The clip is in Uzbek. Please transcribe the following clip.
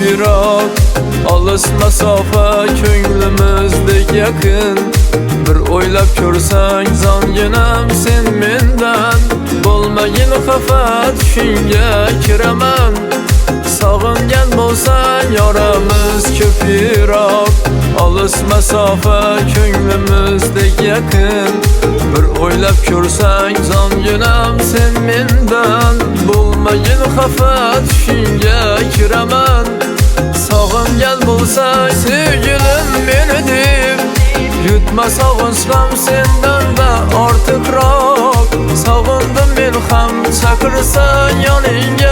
yiroq, olis masofa ko'nglimizdek yaqin. Bir o'ylab ko'rsang zonginam sen mendan, bo'lmagin xafa tushingga kiraman. Sog'ingan bo'lsang yoramiz ko'p yiroq, olis masofa ko'nglimizdek yaqin. Bir o'ylab ko'rsang zonginam sen mendan, bo'lmagin xafa tushingga kiraman. Sog'ingan bo'lsang sevgilim meni deb, yutma sog'incham sendan da ortiqroq. Sog'indim men ham chaqirsang yoningga,